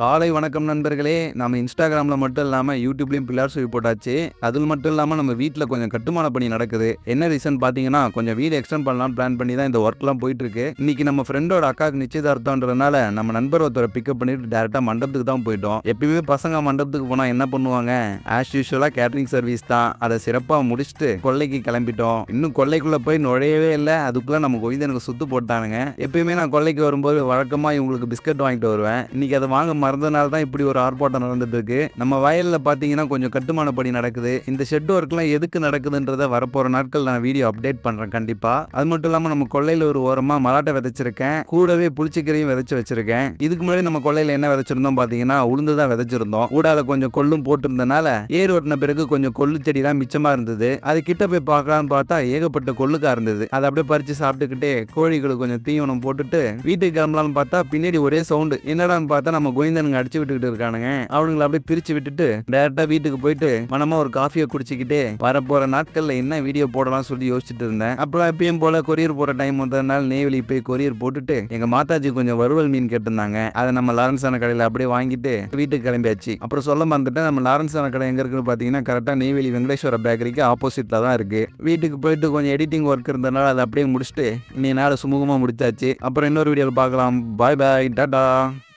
காலை வணக்கம் நண்பர்களே. நம்ம இன்ஸ்டாகிராம்ல மட்டும் இல்லாம யூடியூப்லயும் பிள்ளையார் சொல்லி போட்டாச்சு. அதில் மட்டும் இல்லாம நம்ம வீட்ல கொஞ்சம் கட்டுமான பணி நடக்குது. என்ன ரீசன் பார்த்தீங்கன்னா, கொஞ்சம் வீடு எக்ஸ்டெண்ட் பண்ணலாம்னு பிளான் பண்ணி தான் இந்த ஒர்க்லாம் போயிட்டு இருக்கு. இன்னைக்கு நம்ம ஃப்ரெண்டோட அக்காவுக்கு நிச்சயதார்த்தம்ன்றதுனால நம்ம நண்பர் ஒருத்தரை பிக்கப் பண்ணிட்டு டைரக்டா மண்டபத்துக்கு தான் போயிட்டோம். எப்பயுமே பசங்க மண்டபத்துக்கு போனா என்ன பண்ணுவாங்க? ஆஸ் யூசுவலா கேட்டரிங் சர்வீஸ் தான். அதை சிறப்பா முடிச்சுட்டு கொல்லைக்கு கிளம்பிட்டோம். இன்னும் கொல்லைக்குள்ள போய் நுழையவே இல்லை. அதுக்குள்ள நம்ம கோவிந்தனுக்கு சுத்து போட்டானுங்க. எப்பயுமே நான் கொல்லைக்கு வரும்போது வழக்கமா இவங்களுக்கு பிஸ்கட் வாங்கிட்டு வருவேன். இன்னைக்கு அதை வாங்க மறந்தனால தான் இப்படி ஒரு ஆர்ப்பாட்டம் நடந்துட்டு இருக்கு. நம்ம வயல்ல பாத்தீங்கன்னா கொஞ்சம் கட்டுமான பணி நடக்குது. இந்த ஷெட் ஒர்க்லாம் எதுக்கு நடக்குதுன்றத வரப்போற நாட்கள் நான் வீடியோ அப்டேட் பண்றேன் கண்டிப்பா. அது மட்டும் இல்லாம நம்ம கொல்லையில ஒரு ஓரமா மலாட்டை விதைச்சிருக்கேன். கூடவே புளிச்சக்கீரையும் விதைச்சு வச்சிருக்கேன். இதுக்கு முன்னாடி நம்ம கொல்லையில என்ன விதைச்சிருந்தோம் பாத்தீங்கன்னா உளுந்து தான் விதைச்சிருந்தோம். ஊடால கொஞ்சம் கொள்ளும் போட்டிருந்தனால ஏர் ஓட்டின பிறகு கொஞ்சம் கொள்ளு செடிலாம் மிச்சமா இருந்தது. அது கிட்ட போய் பார்க்கலாம்னு பார்த்தா ஏகப்பட்ட கொள்ளுக்கா இருந்தது. அதை அப்படியே பறிச்சு சாப்பிட்டுக்கிட்டே கோழிகளுக்கு கொஞ்சம் தீவனம் போட்டுட்டு வீட்டுக்கு கிளம்பலாம்னு பார்த்தா பின்னாடி ஒரே சவுண்டு. என்னடான்னு பார்த்தா நம்ம கோவிந்தனுங்க அடிச்சு விட்டுக்கிட்டு இருக்கானுங்க. அவனுங்களை அப்படியே பிரிச்சு விட்டுட்டு டைரக்டா வீட்டுக்கு போயிட்டு மனமா ஒரு காஃபியை குடிச்சுக்கிட்டே வரப்போற நாட்கள்ல என்ன வீடியோ போடலாம் சொல்லி யோசிச்சுட்டு இருந்தேன். அப்புறம் எப்பயும் போல கொரியர் போற டைம் வந்ததுனால நெய்வேலி போய் கொரியர் போட்டுட்டு எங்க மாதாஜி கொஞ்சம் வறுவல் மீன் கேட்டிருந்தாங்க. அதை நம்ம லாரன்ஸான கடையில அப்படியே வாங்கிட்டு வீட்டுக்கு கிளம்பியாச்சு. அப்புறம் சொல்ல மறந்துட்டேன், நம்ம லாரன்ஸான கடை எங்க இருக்குன்னு பாத்தீங்கன்னா கரெக்டா நெய்வேலி வெங்கடேஸ்வர பேக்கரிக்கு ஆப்போசிட்ல தான் இருக்கு. வீட்டுக்கு போயிட்டு கொஞ்சம் எடிட்டிங் ஒர்க் இருந்ததுனால அதை அப்படியே முடிச்சுட்டு இன்னைக்கு நாளை சுமூகமா முடிச்சாச்சு. அப்புறம் இன்னொரு வீடியோவில் பார்க்கலாம். பாய் பாய், டாடா.